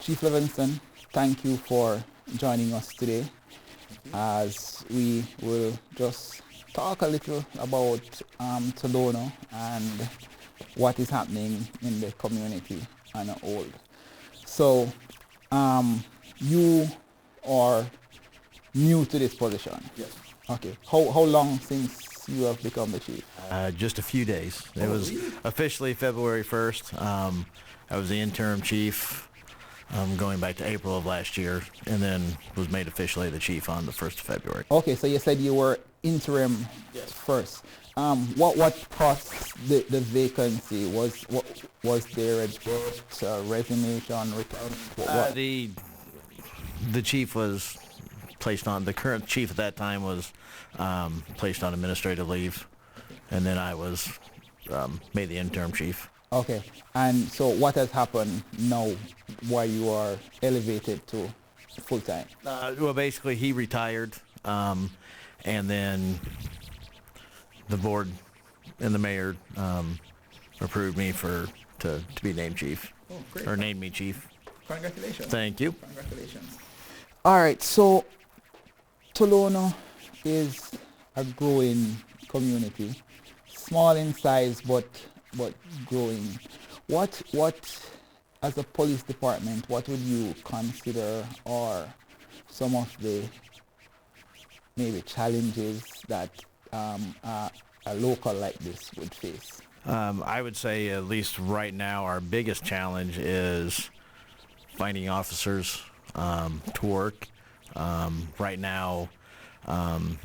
Chief Levingston, thank you for joining us today as we will just talk a little about Tolono and what is happening in the community and all. So you are new to this position? Yes. Okay. How long since you have become the chief? Just a few days. It was officially February 1st. I was the interim chief going back to April of last year, and then was made officially the chief on the 1st of February. Okay, so you said you were interim first. What caused the vacancy? Was there a resignation? The chief was placed on, the current chief at that time was placed on administrative leave, and then I was made the interim chief. Okay, and so what has happened now why you are elevated to full-time? Well, basically he retired, and then the board and the mayor approved me to be named chief. Oh, great. Or named me chief. Congratulations. Thank you. Congratulations. All right, so Tolono is a growing community, small in size but growing. What as a police department, what would you consider are some of the maybe challenges that a local like this would face? I would say, at least right now, our biggest challenge is finding officers to work. Right now, I'm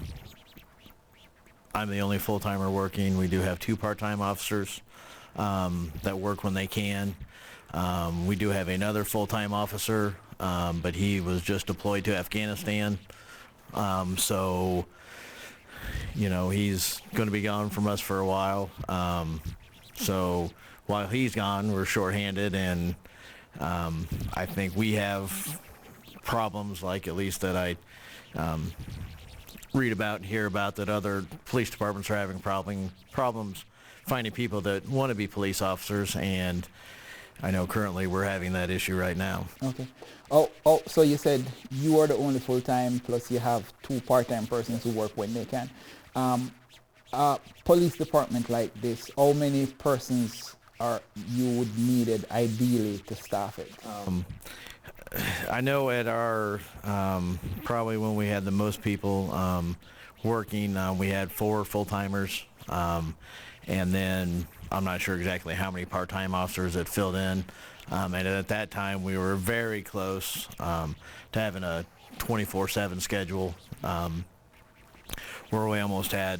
the only full-timer working. We do have 2 part-time officers that work when they can. We do have another full-time officer, but he was just deployed to Afghanistan. So, you know, he's going to be gone from us for a while. So while he's gone, we're shorthanded, and I think we have problems, like at least that I read about and hear about, that other police departments are having problems finding people that want to be police officers, and I know currently we're having that issue right now. Okay. Oh, so you said you are the only full-time, plus you have 2 part-time persons who work when they can. Police department like this, how many persons you would needed ideally to staff it? I know at our, probably when we had the most people working, we had 4 full-timers, and then I'm not sure exactly how many part-time officers that filled in, and at that time we were very close to having a 24/7 schedule, where we almost had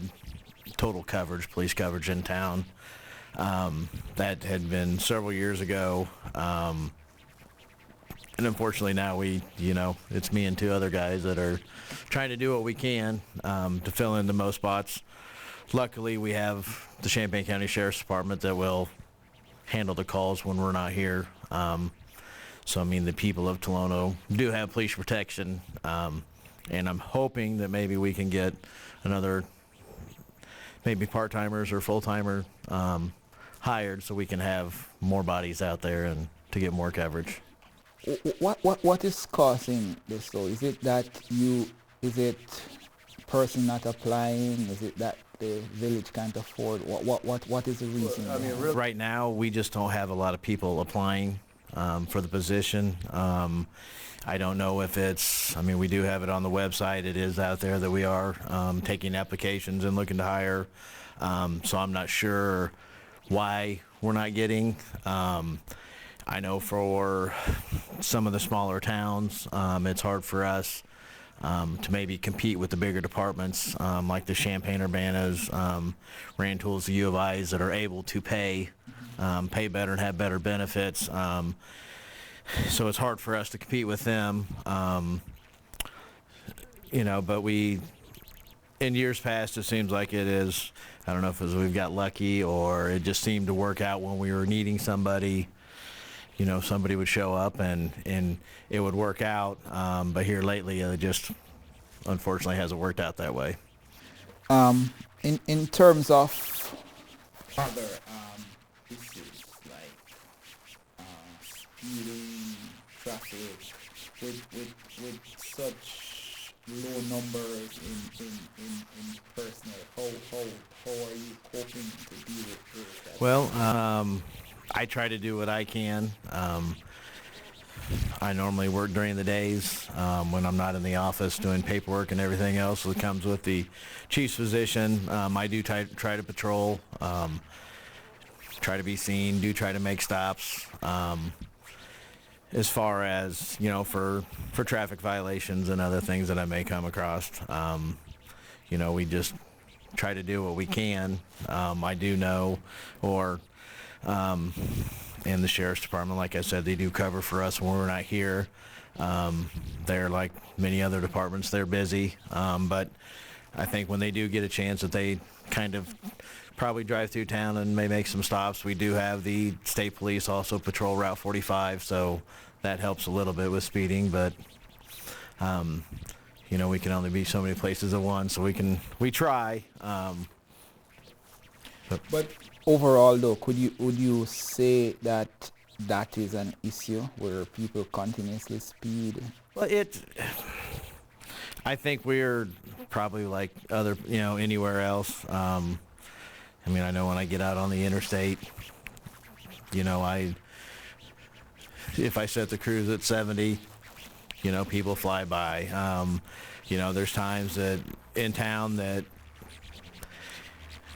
total coverage, police coverage in town. That had been several years ago. And unfortunately now it's me and 2 other guys that are trying to do what we can to fill in the most spots. Luckily, we have the Champaign County Sheriff's Department that will handle the calls when we're not here. So, I mean, the people of Tolono do have police protection, and I'm hoping that maybe we can get another, maybe part-timers or full-timer hired, so we can have more bodies out there and to get more coverage. What is causing this though? Is it person not applying? Is it that the village can't afford? What is the reason? I mean, right now we just don't have a lot of people applying for the position. I don't know if it's, I mean, we do have it on the website. It is out there that we are taking applications and looking to hire. So I'm not sure why we're not getting. I know for some of the smaller towns, it's hard for us to maybe compete with the bigger departments, like the Champaign-Urbanas, Rantools, the U of I's that are able to pay better and have better benefits. So it's hard for us to compete with them. But in years past, it seems like it is, I don't know if it was we've got lucky or it just seemed to work out when we were needing somebody. Somebody would show up and it would work out. But here lately, it just unfortunately hasn't worked out that way. In terms of other issues like stealing, traffic with such low numbers in personnel? How are you coping to deal with that? Well, I try to do what I can. I normally work during the days when I'm not in the office doing paperwork and everything else that comes with the chief's position. I do try to patrol, try to be seen, do try to make stops. As far as, for traffic violations and other things that I may come across, we just try to do what we can. I do know, in the sheriff's department, like I said, they do cover for us when we're not here. They're like many other departments, they're busy. But I think when they do get a chance that they kind of probably drive through town and may make some stops. We do have the state police also patrol Route 45, so that helps a little bit with speeding. But we can only be so many places at once, so we try. But overall, though, would you say that is an issue where people continuously speed? Well, I think we're probably like other, anywhere else. I know when I get out on the interstate, if I set the cruise at 70, people fly by. There's times that in town that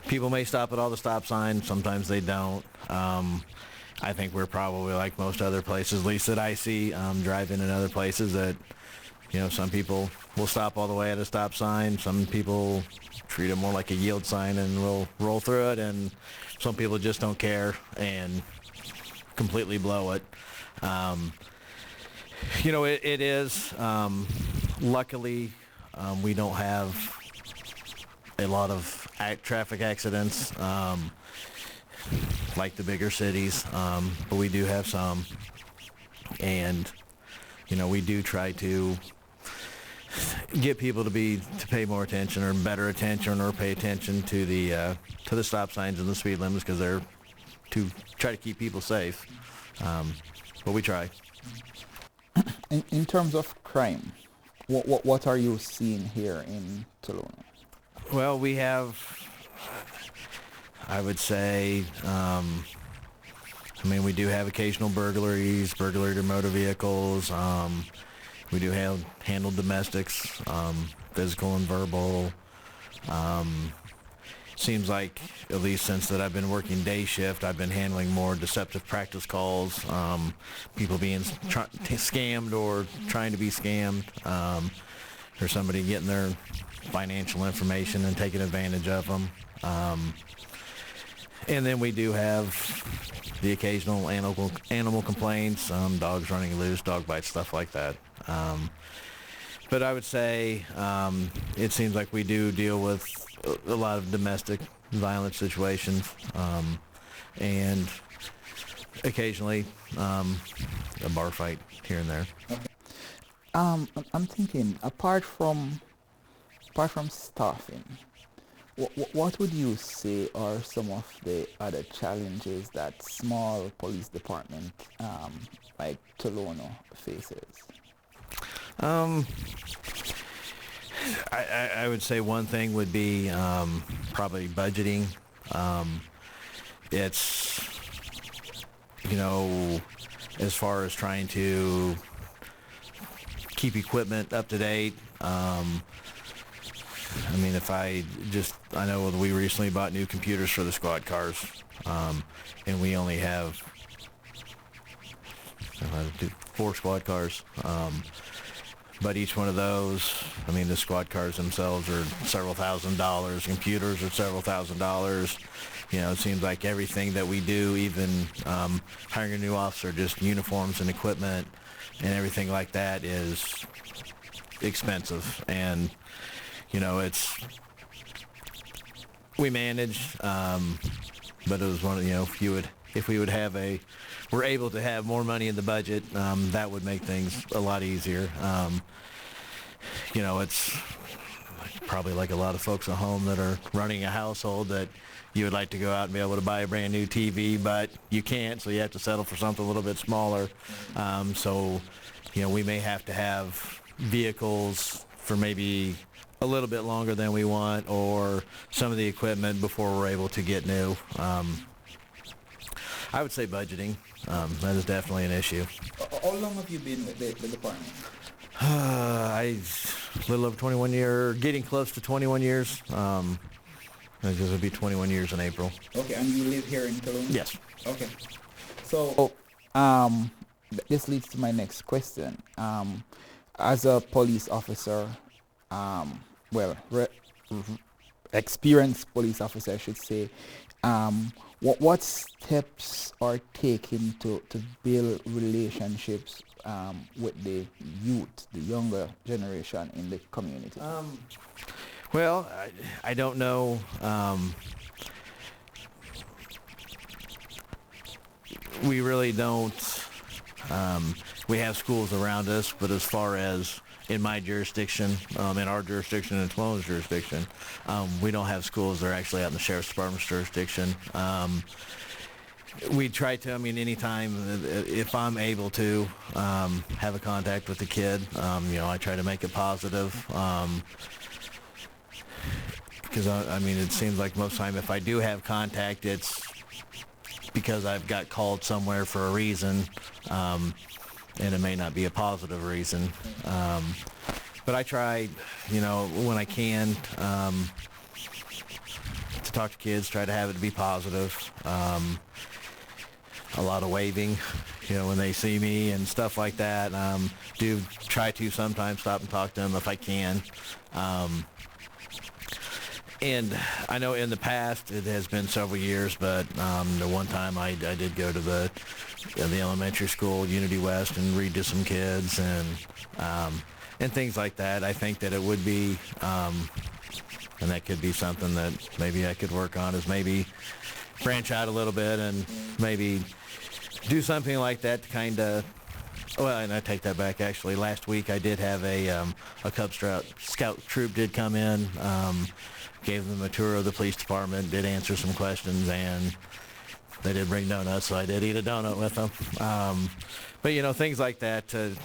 people may stop at all the stop signs. Sometimes they don't. I think we're probably like most other places, at least that I see, driving in other places that, some people will stop all the way at a stop sign. Some people treat it more like a yield sign and will roll through it. And some people just don't care and completely blow it. It is, luckily, we don't have a lot of traffic accidents like the bigger cities, but we do have some. And, we do try to get people to pay more attention or better attention or pay attention to the stop signs and the speed limits, because they're to try to keep people safe. But we try. In terms of crime, what are you seeing here in Tolono? Well, we have, I would say, we do have occasional burglaries, burglary to motor vehicles. We do handle domestics, physical and verbal. Seems like, at least since that I've been working day shift, I've been handling more deceptive practice calls, people being scammed or trying to be scammed, or somebody getting their financial information and taking advantage of them. And then we do have the occasional animal complaints, dogs running loose, dog bites, stuff like that. But I would say it seems like we do deal with a lot of domestic violence situations, and occasionally a bar fight here and there. I'm thinking, apart from staffing, what would you say are some of the other challenges that small police department like Tolono faces? I would say one thing would be probably budgeting. It's, as far as trying to keep equipment up to date. I know we recently bought new computers for the squad cars, and we only have 4 squad cars. But each one of those, the squad cars themselves are several $1,000s. Computers are several $1,000s. It seems like everything that we do, even hiring a new officer, just uniforms and equipment and everything like that is expensive. And, we manage, but it was one of, if we would have we're able to have more money in the budget, that would make things a lot easier. probably like a lot of folks at home that are running a household, that you would like to go out and be able to buy a brand new TV, but you can't, so you have to settle for something a little bit smaller. So, we may have to have vehicles for maybe a little bit longer than we want, or some of the equipment before we're able to get new. I would say budgeting. That is definitely an issue. How long have you been with the department? A little over 21 years, getting close to 21 years. Because it'll be 21 years in April. Okay, and you live here in Tolono? Yes. Okay. So, this leads to my next question. As a police officer, experienced police officer, I should say, what steps are taken to build relationships with the youth, the younger generation in the community? Well, I don't know. We really don't. We have schools around us, but as far as in my jurisdiction, in our jurisdiction, and Tolono's jurisdiction, we don't have schools. They're actually out in the Sheriff's Department's jurisdiction. We try to, anytime, if I'm able to have a contact with the kid, I try to make it positive. Because, it seems like most time if I do have contact, it's because I've got called somewhere for a reason, and it may not be a positive reason. But I try, when I can, to talk to kids, try to have it to be positive. A lot of waving, when they see me and stuff like that. Do try to sometimes stop and talk to them if I can. And I know in the past, it has been several years, but the one time I did go to the elementary school, Unity West, and read to some kids and things like that. I think that it would be, and that could be something that maybe I could work on, is maybe branch out a little bit and maybe do something like that to kind of. Well, and I take that back. Actually, last week I did have a Cub Scout troop did come in. Gave them a tour of the police department, did answer some questions, and they did bring donuts, so I did eat a donut with them. But, things like that to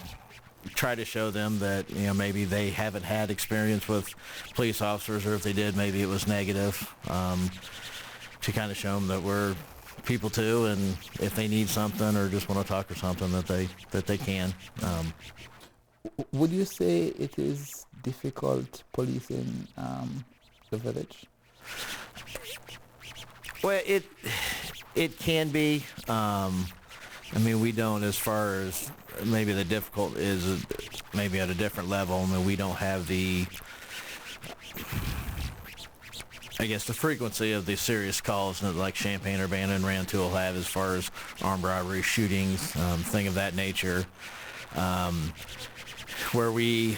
try to show them that, maybe they haven't had experience with police officers, or if they did, maybe it was negative, to kind of show them that we're people too, and if they need something or just want to talk or something, that they can. Would you say it is difficult policing the village? Well, it can be. We don't, as far as maybe the difficult is maybe at a different level. We don't have the, I guess, the frequency of the serious calls that like Champaign, Urbana, and Rantoul will have, as far as armed robbery, shootings, thing of that nature. Where we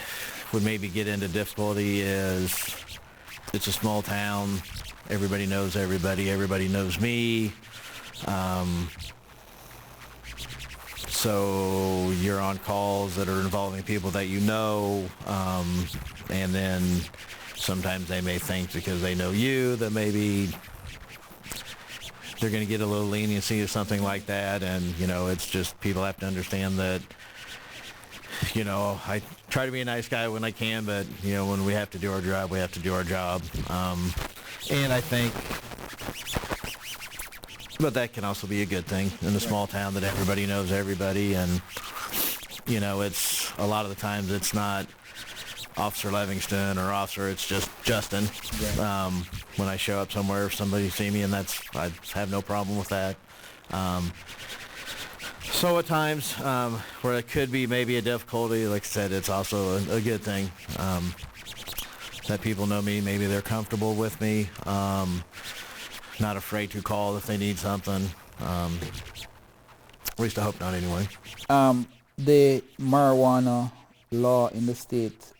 would maybe get into difficulty is, it's a small town. Everybody knows everybody. Everybody knows me. So you're on calls that are involving people that you know, and then sometimes they may think because they know you that maybe they're going to get a little leniency or something like that. And, it's just, people have to understand that, I try to be a nice guy when I can, but, when we have to do our job, we have to do our job. And I think, but that can also be a good thing in a small town, that everybody knows everybody. And, it's a lot of the times it's not Officer Levingston or Officer, it's just Justin. When I show up somewhere, if somebody see me, and I have no problem with that. So at times, where it could be maybe a difficulty, like I said, it's also a good thing, that people know me, maybe they're comfortable with me, not afraid to call if they need something. At least I hope not, anyway. The marijuana law in the state,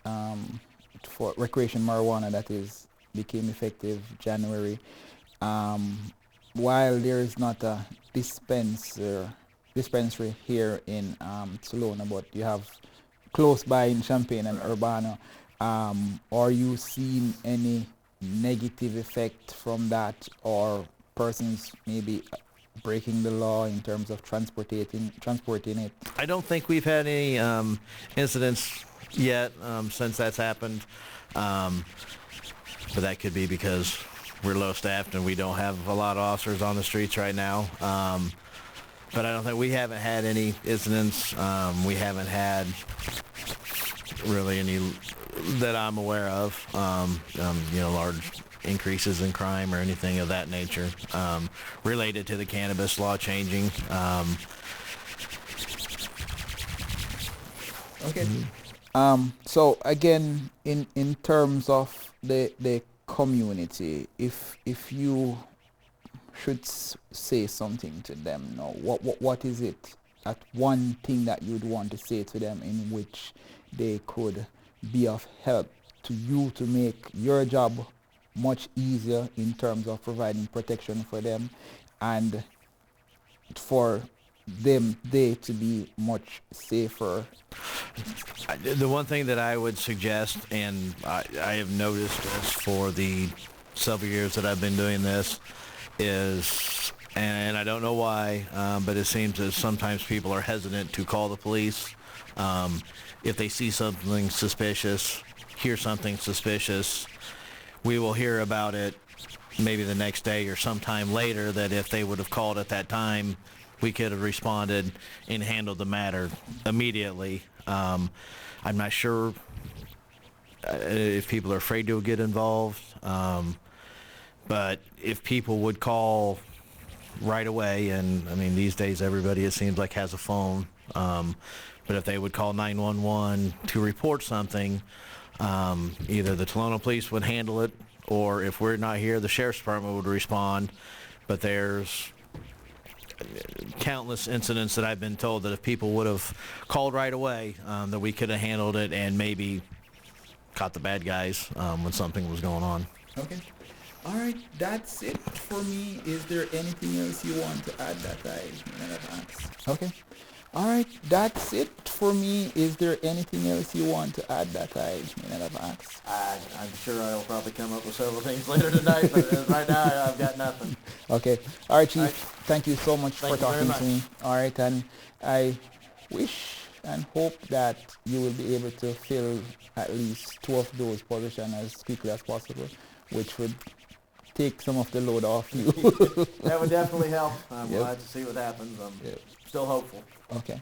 for recreation marijuana, that is, became effective January. While there is not a dispensary here in Tolono, but you have close by in Champaign and Urbana, Are you seeing any negative effect from that, or persons maybe breaking the law in terms of transporting it? I don't think we've had any incidents yet since that's happened, but that could be because we're low staffed and we don't have a lot of officers on the streets right now. But I don't think we haven't had any incidents. We haven't had really any that I'm aware of. Large increases in crime or anything of that nature related to the cannabis law changing. Okay. So again, in terms of the community, if you should say something to them now, what is it, that one thing that you'd want to say to them in which they could be of help to you to make your job much easier in terms of providing protection for them, and for they to be much safer? The one thing that I would suggest, and I have noticed this for the several years that I've been doing this, is, and I don't know why, but it seems that sometimes people are hesitant to call the police. If they see something suspicious, hear something suspicious, we will hear about it maybe the next day or sometime later, that if they would have called at that time, we could have responded and handled the matter immediately. I'm not sure if people are afraid to get involved, but if people would call right away, and I mean these days everybody, it seems like, has a phone, but if they would call 911 to report something, either the Tolono Police would handle it, or if we're not here, the Sheriff's Department would respond. But there's countless incidents that I've been told that if people would have called right away, that we could have handled it and maybe caught the bad guys when something was going on. Okay. All right, that's it for me. Is there anything else you want to add that I may not have asked? Okay. All right, that's it for me. Is there anything else you want to add that I may not have asked? I'm sure I'll probably come up with several things later tonight, but right now I've got nothing. Okay. All right, Chief. All right. Thank you so much Thank for you very talking to me. much. All right, and I wish and hope that you will be able to fill at least 2 of those positions as quickly as possible, which would take some of the load off you. That would definitely help. Yep. We'll have to see what happens. I'm Yep. still hopeful. Okay.